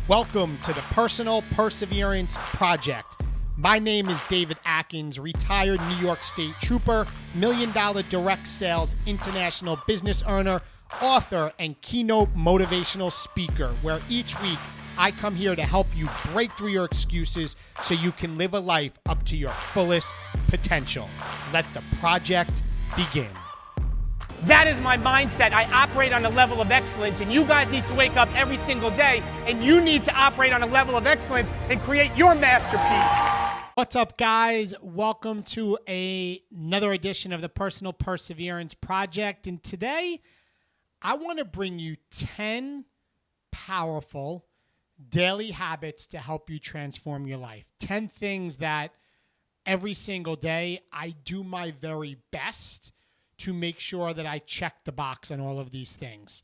Welcome to the Personal Perseverance Project. My name is David Atkins, retired New York State Trooper, $1 Million direct sales international business earner, author, and keynote motivational speaker, where each week I come here to help you break through your excuses so you can live a life up to your fullest potential. Let the project begin. That is my mindset. I operate on a level of excellence, and you guys need to wake up every single day, and you need to operate on a level of excellence and create your masterpiece. What's up, guys? Welcome to another edition of the Personal Perseverance Project. And today, I want to bring you 10 powerful daily habits to help you transform your life. 10 things that every single day I do my very best to make sure that I check the box on all of these things.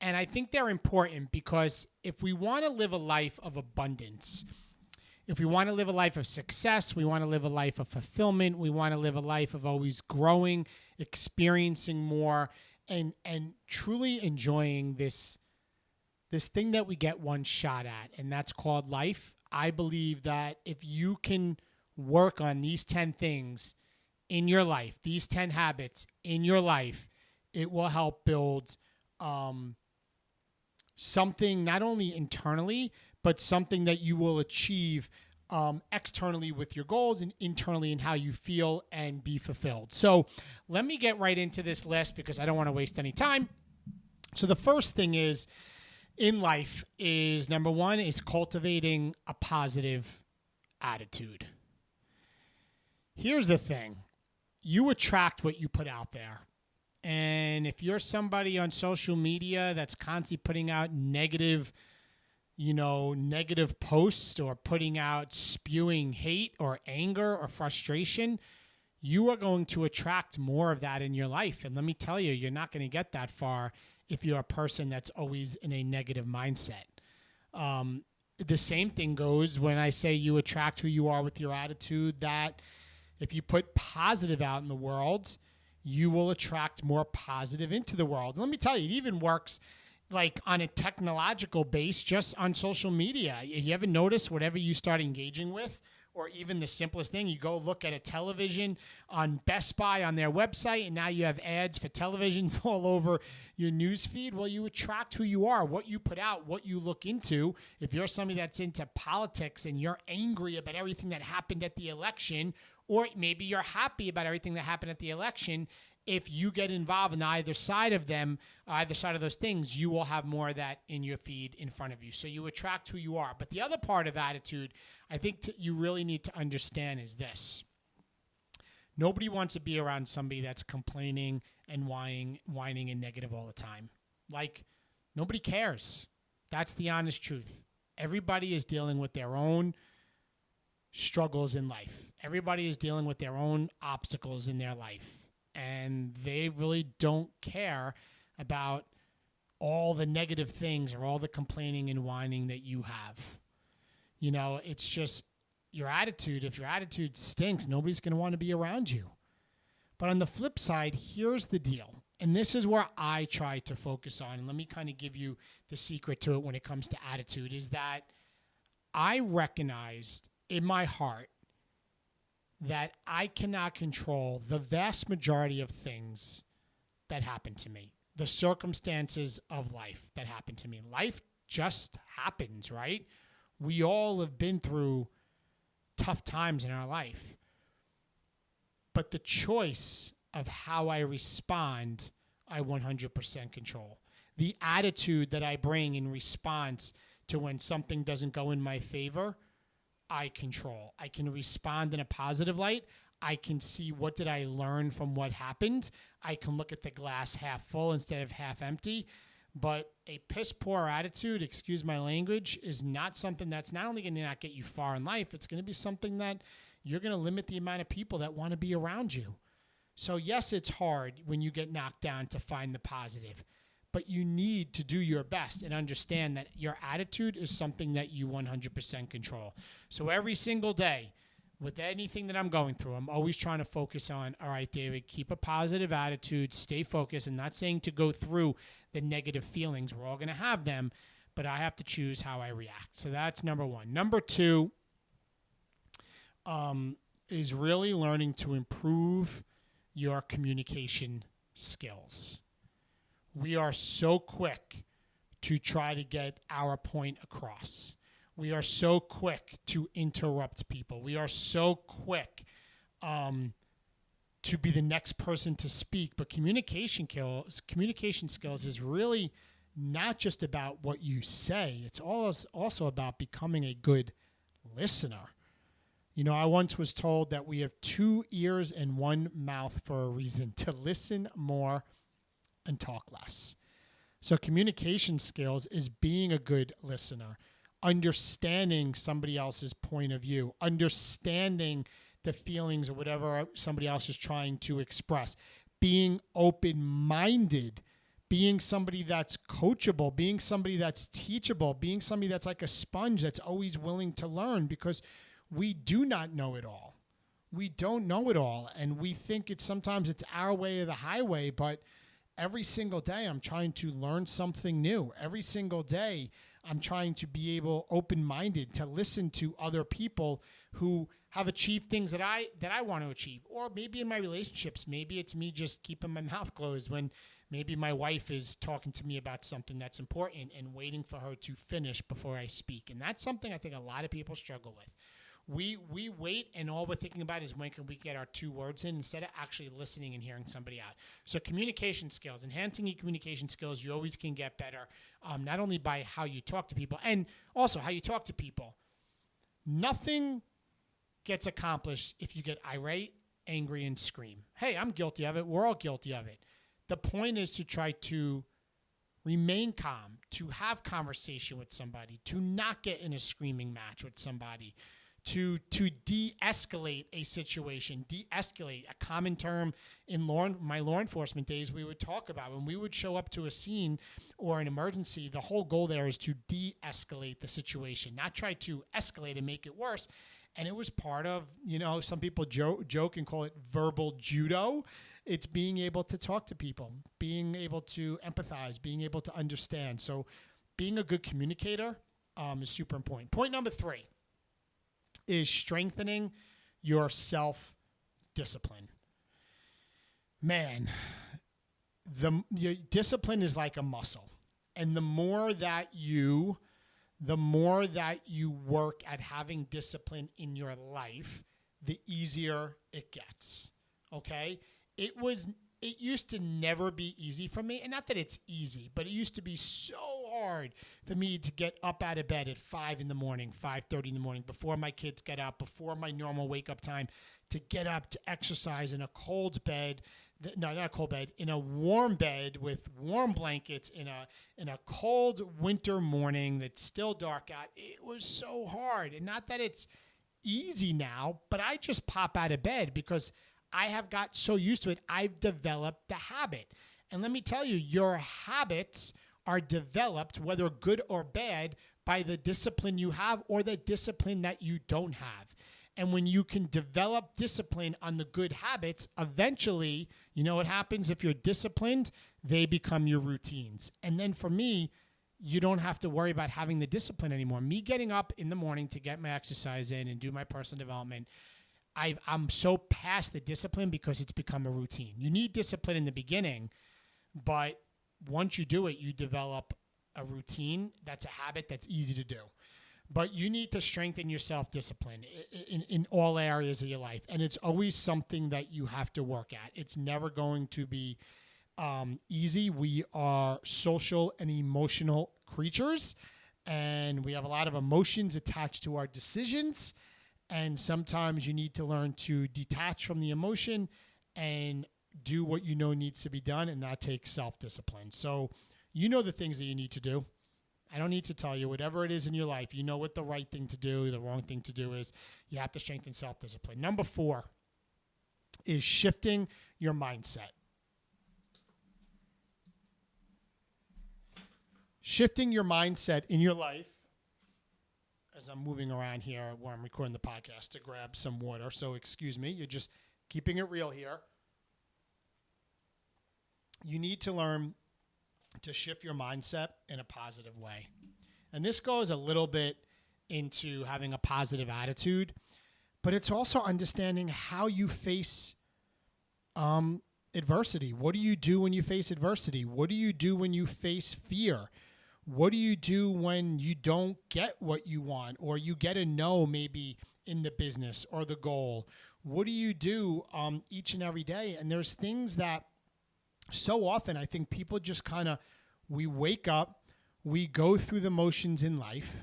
And I think they're important because if we want to live a life of abundance, if we want to live a life of success, we want to live a life of fulfillment, we want to live a life of always growing, experiencing more, and truly enjoying this thing that we get one shot at, and that's called life. I believe that if you can work on these 10 things in your life, these 10 habits in your life, it will help build something not only internally, but something that you will achieve externally with your goals and internally in how you feel and be fulfilled. So let me get right into this list because I don't want to waste any time. So the first thing is in life is, number one, is cultivating a positive attitude. Here's the thing. You attract what you put out there. And if you're somebody on social media that's constantly putting out negative posts or putting out spewing hate or anger or frustration, you are going to attract more of that in your life. And let me tell you, you're not going to get that far if you're a person that's always in a negative mindset. The same thing goes when I say you attract who you are with your attitude, that if you put positive out in the world, you will attract more positive into the world. Let me tell you, it even works like on a technological base, just on social media. You ever notice whatever you start engaging with, or even the simplest thing, you go look at a television on Best Buy on their website, and now you have ads for televisions all over your news feed. Well, you attract who you are, what you put out, what you look into. If you're somebody that's into politics and you're angry about everything that happened at the election, or maybe you're happy about everything that happened at the election, if you get involved in either side of them, either side of those things, you will have more of that in your feed in front of you. So you attract who you are. But the other part of attitude, I think you really need to understand is this. Nobody wants to be around somebody that's complaining and whining and negative all the time. Like, nobody cares. That's the honest truth. Everybody is dealing with their own struggles in life. Everybody is dealing with their own obstacles in their life. And they really don't care about all the negative things or all the complaining and whining that you have. You know, it's just your attitude. If your attitude stinks, nobody's going to want to be around you. But on the flip side, here's the deal. And this is where I try to focus on. And let me kind of give you the secret to it when it comes to attitude, is that I recognized in my heart that I cannot control the vast majority of things that happen to me, the circumstances of life that happen to me. Life just happens, right? We all have been through tough times in our life. But the choice of how I respond, I 100% control. The attitude that I bring in response to when something doesn't go in my favor, I control. I can respond in a positive light. I can see what did I learn from what happened. I can look at the glass half full instead of half empty. But a piss poor attitude, excuse my language, is not something that's not only going to not get you far in life, it's going to be something that you're going to limit the amount of people that want to be around you. So yes, it's hard when you get knocked down to find the positive. But you need to do your best and understand that your attitude is something that you 100% control. So every single day, with anything that I'm going through, I'm always trying to focus on, all right, David, keep a positive attitude, stay focused. I'm not saying to go through the negative feelings. We're all going to have them. but I have to choose how I react. So that's number one. Number two is really learning to improve your communication skills. We are so quick to try to get our point across. We are so quick to interrupt people. We are so quick to be the next person to speak. But communication skills is really not just about what you say. It's also about becoming a good listener. You know, I once was told that we have 2 ears and 1 mouth for a reason: to listen more and talk less. So communication skills is being a good listener, understanding somebody else's point of view, understanding the feelings or whatever somebody else is trying to express, being open-minded, being somebody that's coachable, being somebody that's teachable, being somebody that's like a sponge that's always willing to learn, because we do not know it all. We don't know it all, and we think sometimes it's our way or the highway, but every single day I'm trying to learn something new. Every single day I'm trying to be open-minded, to listen to other people who have achieved things that I want to achieve. Or maybe in my relationships, maybe it's me just keeping my mouth closed when maybe my wife is talking to me about something that's important and waiting for her to finish before I speak. And that's something I think a lot of people struggle with. We wait, and all we're thinking about is when can we get our 2 words in, instead of actually listening and hearing somebody out. So communication skills, enhancing your communication skills, you always can get better, not only by how you talk to people, and also how you talk to people. Nothing gets accomplished if you get irate, angry, and scream. Hey, I'm guilty of it. We're all guilty of it. The point is to try to remain calm, to have conversation with somebody, to not get in a screaming match with somebody, to de-escalate a situation. De-escalate, a common term in my law enforcement days we would talk about. When we would show up to a scene or an emergency, the whole goal there is to de-escalate the situation, not try to escalate and make it worse. And it was part of, some people joke and call it verbal judo. It's being able to talk to people, being able to empathize, being able to understand. So being a good communicator is super important. Point number 3 is strengthening your self-discipline. Man, your discipline is like a muscle. And the more that you work at having discipline in your life, the easier it gets. Okay? It used to never be easy for me. And not that it's easy, but it used to be so hard for me to get up out of bed at 5 in the morning, 5:30 in the morning, before my kids get up, before my normal wake up time, to get up to exercise in a cold bed. No, not a cold bed, in a warm bed with warm blankets in a cold winter morning that's still dark out. It was so hard. And not that it's easy now, but I just pop out of bed because I have got so used to it. I've developed the habit. And let me tell you, your habits are developed, whether good or bad, by the discipline you have or the discipline that you don't have. And when you can develop discipline on the good habits, eventually, you know what happens if you're disciplined? They become your routines. And then for me, you don't have to worry about having the discipline anymore. Me getting up in the morning to get my exercise in and do my personal development, I'm so past the discipline because it's become a routine. You need discipline in the beginning, but once you do it, you develop a routine that's a habit that's easy to do. But you need to strengthen your self-discipline in all areas of your life. And it's always something that you have to work at. It's never going to be easy. We are social and emotional creatures, and we have a lot of emotions attached to our decisions. And sometimes you need to learn to detach from the emotion and do what you know needs to be done, and that takes self-discipline. So you know the things that you need to do. I don't need to tell you. Whatever it is in your life, you know what the right thing to do, the wrong thing to do is. You have to strengthen self-discipline. Number 4 is shifting your mindset. Shifting your mindset in your life, as I'm moving around here where I'm recording the podcast to grab some water, so excuse me, you're just keeping it real here. You need to learn to shift your mindset in a positive way. And this goes a little bit into having a positive attitude, but it's also understanding how you face adversity. What do you do when you face adversity? What do you do when you face fear? What do you do when you don't get what you want, or you get a no maybe in the business or the goal? What do you do each and every day? And there's things that so often I think people just we wake up, we go through the motions in life,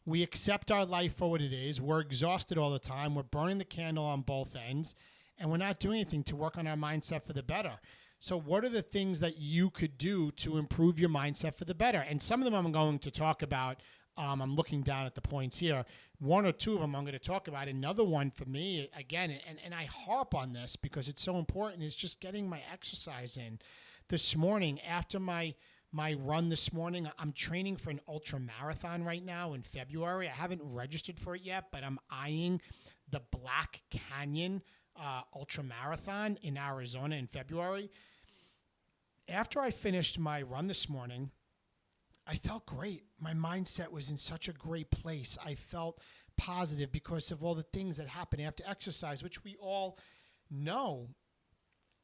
we accept our life for what it is, we're exhausted all the time, we're burning the candle on both ends, and we're not doing anything to work on our mindset for the better. So what are the things that you could do to improve your mindset for the better? And some of them I'm going to talk about. I'm looking down at the points here. One or two of them I'm going to talk about. Another one for me, again, and I harp on this because it's so important, is just getting my exercise in. This morning, after my run this morning, I'm training for an ultra marathon right now in February. I haven't registered for it yet, but I'm eyeing the Black Canyon ultra marathon in Arizona in February. After I finished my run this morning, I felt great. My mindset was in such a great place. I felt positive because of all the things that happen after exercise, which we all know.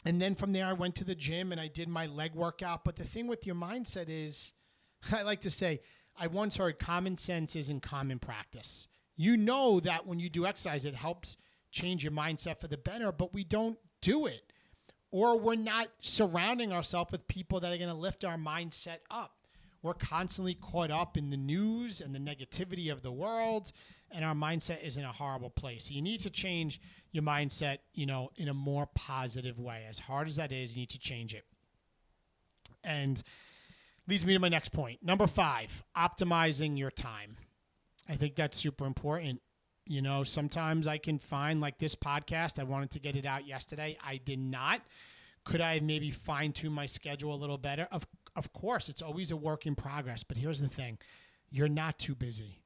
And then from there, I went to the gym and I did my leg workout. But the thing with your mindset is, I like to say, I once heard common sense isn't common practice. You know that when you do exercise, it helps change your mindset for the better, but we don't do it. Or we're not surrounding ourselves with people that are going to lift our mindset up. We're constantly caught up in the news and the negativity of the world, and our mindset is in a horrible place. So you need to change your mindset, in a more positive way. As hard as that is, you need to change it. And leads me to my next point. Number 5, optimizing your time. I think that's super important. Sometimes I can find, like this podcast, I wanted to get it out yesterday. I did not. Could I maybe fine-tune my schedule a little better? Of course, it's always a work in progress. But here's the thing. You're not too busy.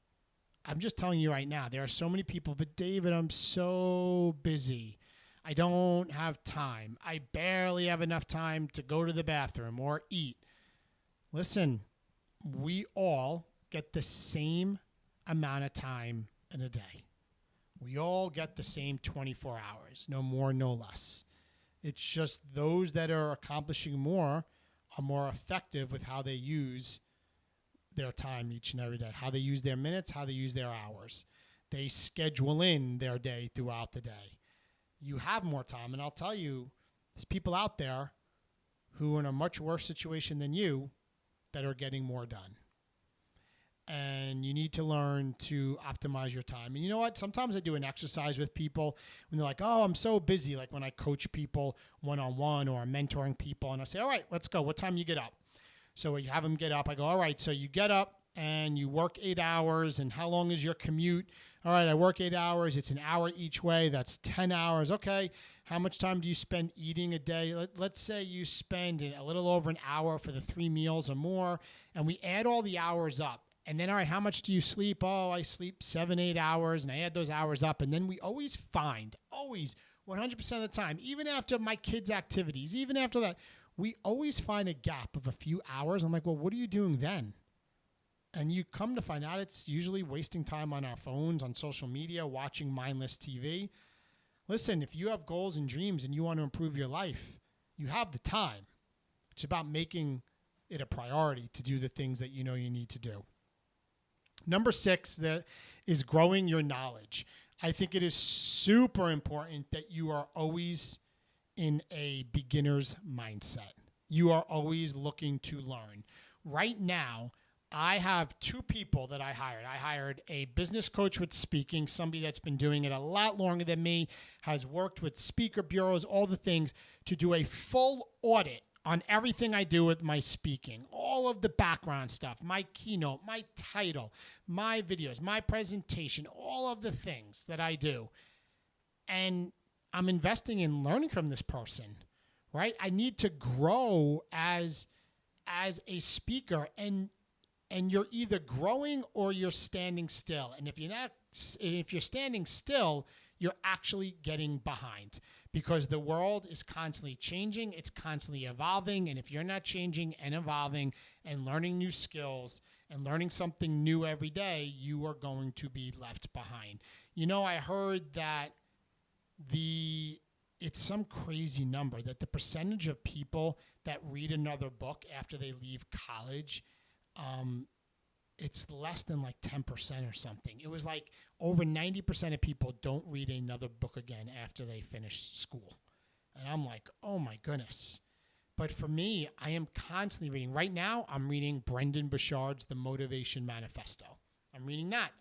I'm just telling you right now, there are so many people, but David, I'm so busy. I don't have time. I barely have enough time to go to the bathroom or eat. Listen, we all get the same amount of time in a day. We all get the same 24 hours, no more, no less. It's just those that are accomplishing more are more effective with how they use their time each and every day, how they use their minutes, how they use their hours. They schedule in their day throughout the day. You have more time, and I'll tell you, there's people out there who are in a much worse situation than you that are getting more done. And you need to learn to optimize your time. And you know what? Sometimes I do an exercise with people when they're like, oh, I'm so busy. Like when I coach people one-on-one or I'm mentoring people, and I say, all right, let's go. What time you get up? So you have them get up. I go, all right, so you get up and you work 8 hours. And how long is your commute? All right, I work 8 hours. It's an hour each way. That's 10 hours. Okay, how much time do you spend eating a day? Let's say you spend a little over an hour for the 3 meals or more, and we add all the hours up. And then, all right, how much do you sleep? Oh, I sleep 7-8 hours, and I add those hours up. And then we always find, 100% of the time, even after my kids' activities, even after that, we always find a gap of a few hours. I'm like, well, what are you doing then? And you come to find out it's usually wasting time on our phones, on social media, watching mindless TV. Listen, if you have goals and dreams and you want to improve your life, you have the time. It's about making it a priority to do the things that you know you need to do. Number 6 is growing your knowledge. I think it is super important that you are always in a beginner's mindset. You are always looking to learn. Right now, I have 2 people that I hired. I hired a business coach with speaking, somebody that's been doing it a lot longer than me, has worked with speaker bureaus, all the things, to do a full audit on everything I do with my speaking, all of the background stuff, my keynote, my title, my videos, my presentation, all of the things that I do. And I'm investing in learning from this person, right? I need to grow as a speaker, and you're either growing or you're standing still. And if you're standing still, you're actually getting behind, because the world is constantly changing. It's constantly evolving. And if you're not changing and evolving and learning new skills and learning something new every day, you are going to be left behind. I heard that it's some crazy number that the percentage of people that read another book after they leave college, it's less than like 10% or something. It was like over 90% of people don't read another book again after they finish school. And I'm like, oh my goodness. But for me, I am constantly reading. Right now, I'm reading Brendan Burchard's The Motivation Manifesto. I'm reading that.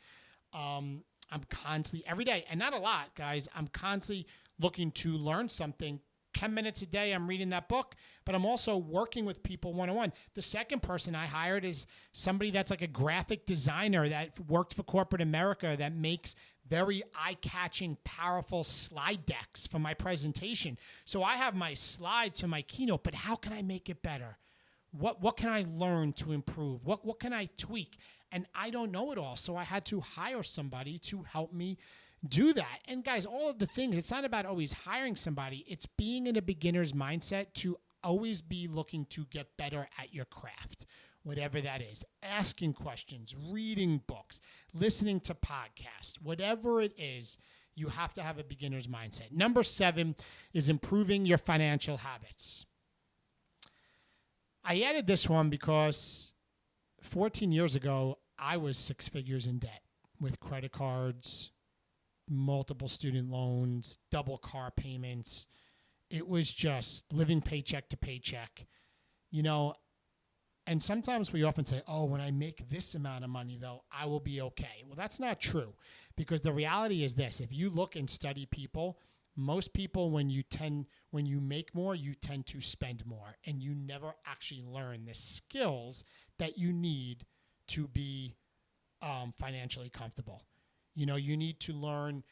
I'm constantly, every day, and not a lot, guys, I'm constantly looking to learn something. 10 minutes a day, I'm reading that book, but I'm also working with people one-on-one. The second person I hired is somebody that's like a graphic designer that worked for corporate America that makes very eye-catching, powerful slide decks for my presentation. So I have my slides for my keynote, but how can I make it better? What can I learn to improve? What can I tweak? And I don't know it all, so I had to hire somebody to help me do that. And guys, all of the things, it's not about always hiring somebody. It's being in a beginner's mindset to always be looking to get better at your craft, whatever that is. Asking questions, reading books, listening to podcasts, whatever it is, you have to have a beginner's mindset. Number 7 is improving your financial habits. I added this one because 14 years ago, I was 6 figures in debt with credit cards, multiple student loans, double car payments. It was just living paycheck to paycheck, and sometimes we often say, oh, when I make this amount of money, though, I will be okay. Well, that's not true, because the reality is this. If you look and study people, most people, when you make more, you tend to spend more, and you never actually learn the skills that you need to be financially comfortable. You need to learn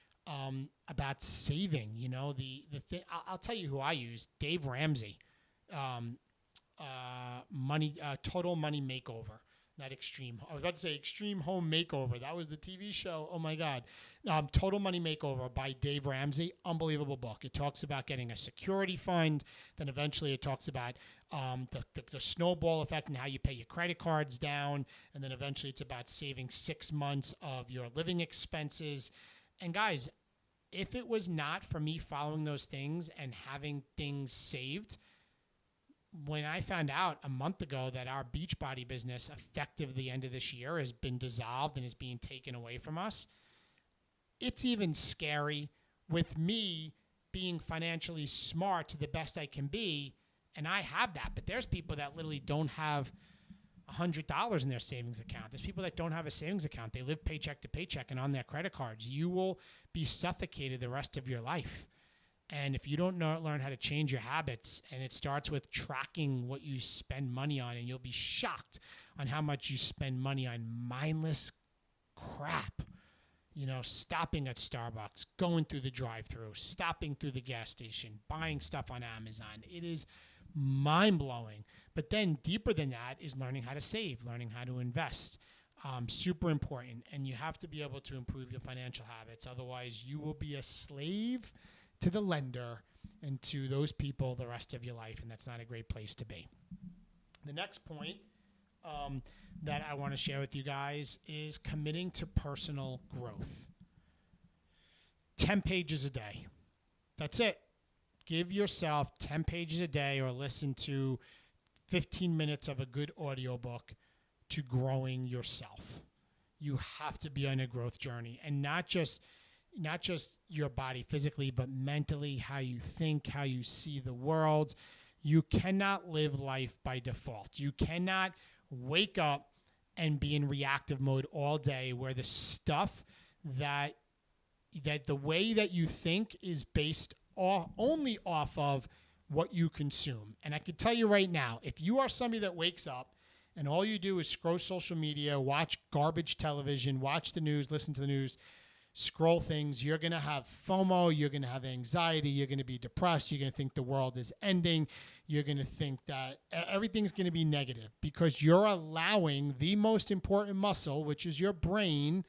about saving. The thing. I'll tell you who I use: Dave Ramsey, Total Money Makeover. Not Extreme. I was about to say Extreme Home Makeover. That was the TV show. Oh my God. Total Money Makeover by Dave Ramsey. Unbelievable book. It talks about getting a security fund. Then eventually it talks about the snowball effect and how you pay your credit cards down. And then eventually it's about saving 6 months of your living expenses. And guys, if it was not for me following those things and having things saved, when I found out a month ago that our Beachbody business, effective the end of this year, has been dissolved and is being taken away from us, it's even scary with me being financially smart to the best I can be, and I have that. But there's people that literally don't have $100 in their savings account. There's people that don't have a savings account. They live paycheck to paycheck and on their credit cards. You will be suffocated the rest of your life. And if you don't learn how to change your habits, and it starts with tracking what you spend money on, and you'll be shocked on how much you spend money on mindless crap. Stopping at Starbucks, going through the drive-thru, stopping through the gas station, buying stuff on Amazon. It is mind-blowing. But then deeper than that is learning how to save, learning how to invest. Super important. And you have to be able to improve your financial habits. Otherwise, you will be a slave to the lender and to those people the rest of your life, and that's not a great place to be. The next point that I want to share with you guys is committing to personal growth. 10 pages a day. That's it. Give yourself 10 pages a day, or listen to 15 minutes of a good audiobook to growing yourself. You have to be on a growth journey, and not just your body physically, but mentally, how you think, how you see the world. You cannot live life by default. You cannot wake up and be in reactive mode all day, where the stuff that the way that you think is based only off of what you consume. And I can tell you right now, if you are somebody that wakes up and all you do is scroll social media, watch garbage television, watch the news, listen to the news, scroll things, you're going to have FOMO, you're going to have anxiety, you're going to be depressed, you're going to think the world is ending, you're going to think that everything's going to be negative, because you're allowing the most important muscle, which is your brain,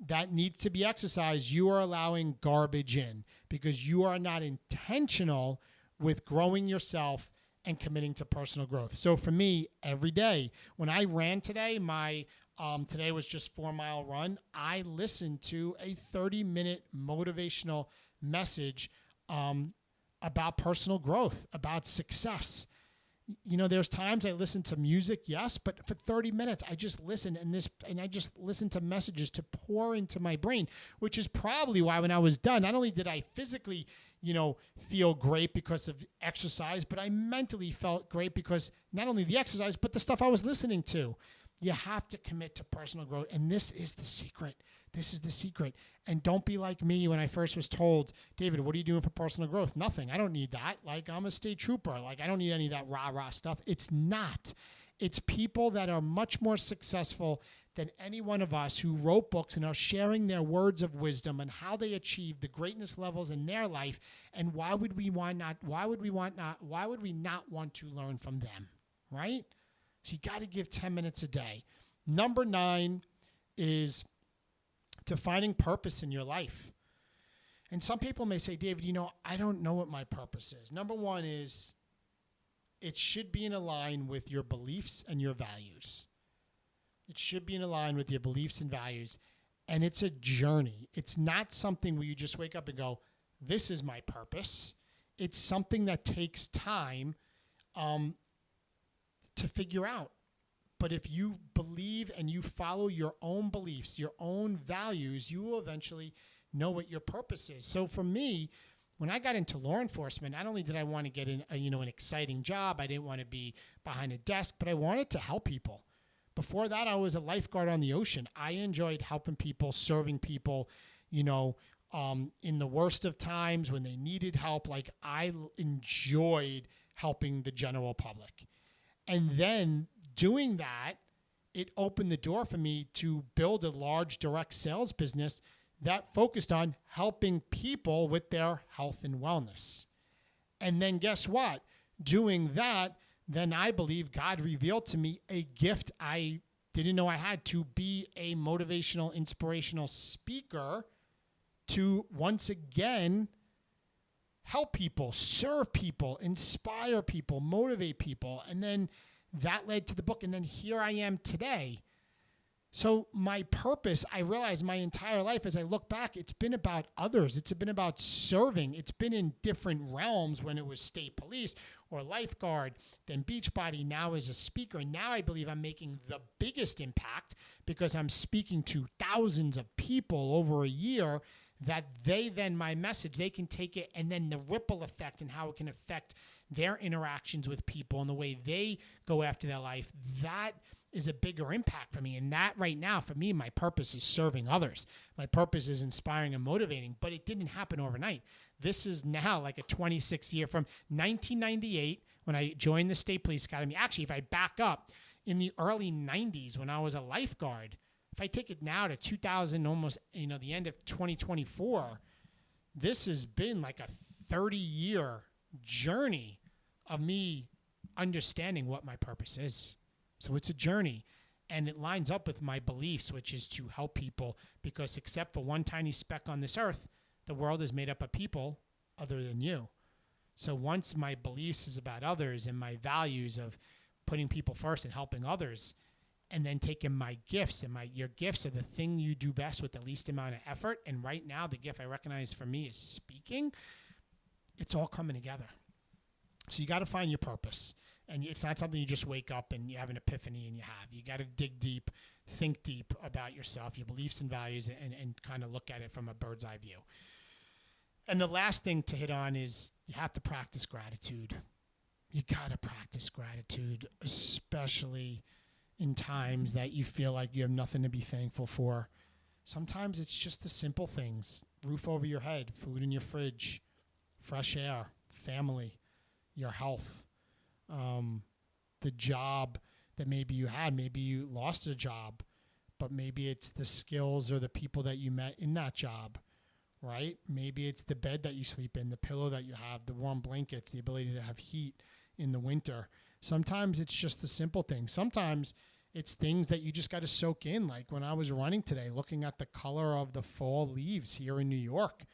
that needs to be exercised, you are allowing garbage in because you are not intentional with growing yourself and committing to personal growth. So for me, every day, when I ran today, today was just 4-mile run. I listened to a 30-minute motivational message about personal growth, about success. You know, there's times I listen to music, yes, but for 30 minutes, I just listen and I just listen to messages to pour into my brain, which is probably why when I was done, not only did I physically, feel great because of exercise, but I mentally felt great because not only the exercise, but the stuff I was listening to. You have to commit to personal growth, and this is the secret. This is the secret. And don't be like me when I first was told, David, what are you doing for personal growth? Nothing. I don't need that. Like, I'm a state trooper. Like, I don't need any of that rah-rah stuff. It's not. It's people that are much more successful than any one of us who wrote books and are sharing their words of wisdom and how they achieved the greatness levels in their life. And why would we not want to learn from them, right? So you got to give 10 minutes a day. Number 9 is defining purpose in your life. And some people may say, David, I don't know what my purpose is. Number 1 is it should be in line with your beliefs and your values. It should be in line with your beliefs and values. And it's a journey. It's not something where you just wake up and go, this is my purpose. It's something that takes time to figure out. But if you believe and you follow your own beliefs, your own values, you will eventually know what your purpose is. So for me, when I got into law enforcement, not only did I want to get an exciting job, I didn't want to be behind a desk, but I wanted to help people. Before that, I was a lifeguard on the ocean. I enjoyed helping people, serving people, in the worst of times when they needed help. Like, I enjoyed helping the general public. And then doing that, it opened the door for me to build a large direct sales business that focused on helping people with their health and wellness. And then guess what? Doing that, then I believe God revealed to me a gift I didn't know I had, to be a motivational, inspirational speaker, to once again help people, serve people, inspire people, motivate people. And then that led to the book. And then here I am today. So my purpose, I realized my entire life as I look back, it's been about others. It's been about serving. It's been in different realms when it was state police or lifeguard, then Beachbody, now as a speaker. And now I believe I'm making the biggest impact because I'm speaking to thousands of people over a year that they then, my message, they can take it, and then the ripple effect and how it can affect their interactions with people and the way they go after their life. That is a bigger impact for me. And that right now, for me, my purpose is serving others. My purpose is inspiring and motivating, but it didn't happen overnight. This is now like a 26-year from 1998 when I joined the State Police Academy. Actually, if I back up, in the early 90s when I was a lifeguard, if I take it now to 2000, almost, the end of 2024, this has been like a 30-year journey of me understanding what my purpose is. So it's a journey, and it lines up with my beliefs, which is to help people, because except for one tiny speck on this earth, the world is made up of people other than you. So once my beliefs is about others and my values of putting people first and helping others, and then taking my gifts, and your gifts are the thing you do best with the least amount of effort. And right now, the gift I recognize for me is speaking. It's all coming together. So you got to find your purpose. And it's not something you just wake up and you have an epiphany and you have. You got to dig deep, think deep about yourself, your beliefs and values, and kind of look at it from a bird's eye view. And the last thing to hit on is you have to practice gratitude. You got to practice gratitude, especially in times that you feel like you have nothing to be thankful for. Sometimes it's just the simple things: roof over your head, food in your fridge, fresh air, family, your health. The job that maybe you had, maybe you lost a job, but maybe it's the skills or the people that you met in that job, right? Maybe it's the bed that you sleep in, the pillow that you have, the warm blankets, the ability to have heat in the winter. Sometimes it's just the simple things. Sometimes It's things that you just got to soak in. Like when I was running today, looking at the color of the fall leaves here in New York,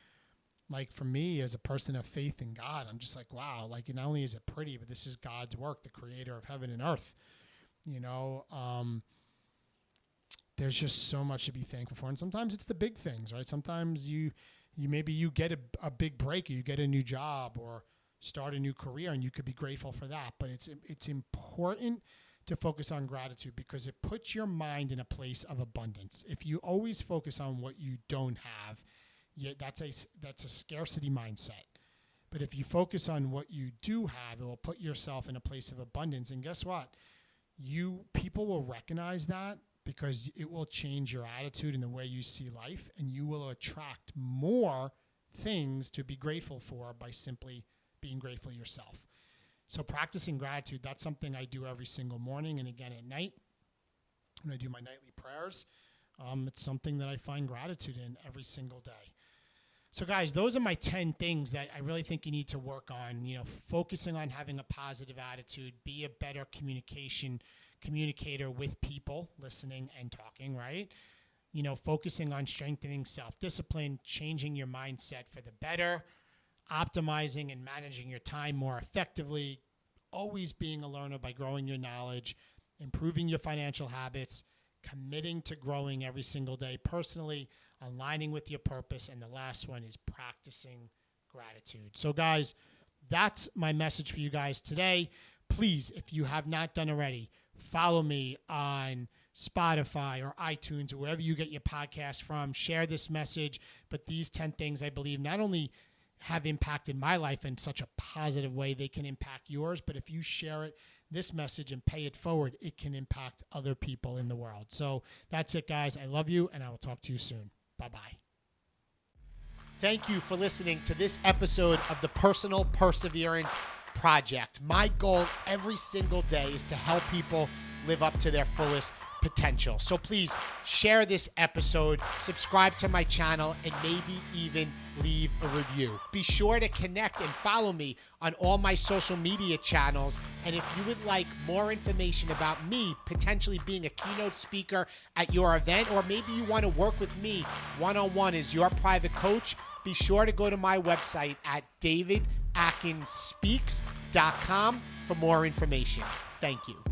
like for me as a person of faith in God, I'm just like, wow, like not only is it pretty, but this is God's work, the creator of heaven and earth. There's just so much to be thankful for. And sometimes it's the big things, right? Sometimes you maybe you get a big break, or you get a new job or start a new career, and you could be grateful for that. But it's important to focus on gratitude because it puts your mind in a place of abundance. If you always focus on what you don't have, that's a scarcity mindset. But if you focus on what you do have, it will put yourself in a place of abundance. And guess what? People will recognize that because it will change your attitude and the way you see life, and you will attract more things to be grateful for by simply being grateful yourself. So practicing gratitude, that's something I do every single morning and again at night when I do my nightly prayers. It's something that I find gratitude in every single day. So guys, those are my 10 things that I really think you need to work on. Focusing on having a positive attitude, be a better communicator with people, listening and talking, right? Focusing on strengthening self-discipline, changing your mindset for the better, optimizing and managing your time more effectively, always being a learner by growing your knowledge, improving your financial habits, committing to growing every single day personally, aligning with your purpose, and the last one is practicing gratitude. So guys, that's my message for you guys today. Please, if you have not done already, follow me on Spotify or iTunes or wherever you get your podcast from. Share this message. But these 10 things, I believe, not only have impacted my life in such a positive way, they can impact yours. But if you share this message and pay it forward, it can impact other people in the world. So that's it, guys. I love you, and I will talk to you soon. Bye-bye. Thank you for listening to this episode of the Personal Perseverance Project. My goal every single day is to help people live up to their fullest potential. So please share this episode, subscribe to my channel, and maybe even leave a review. Be sure to connect and follow me on all my social media channels. And if you would like more information about me potentially being a keynote speaker at your event, or maybe you want to work with me one-on-one as your private coach, be sure to go to my website at davidatkins.com for more information. Thank you.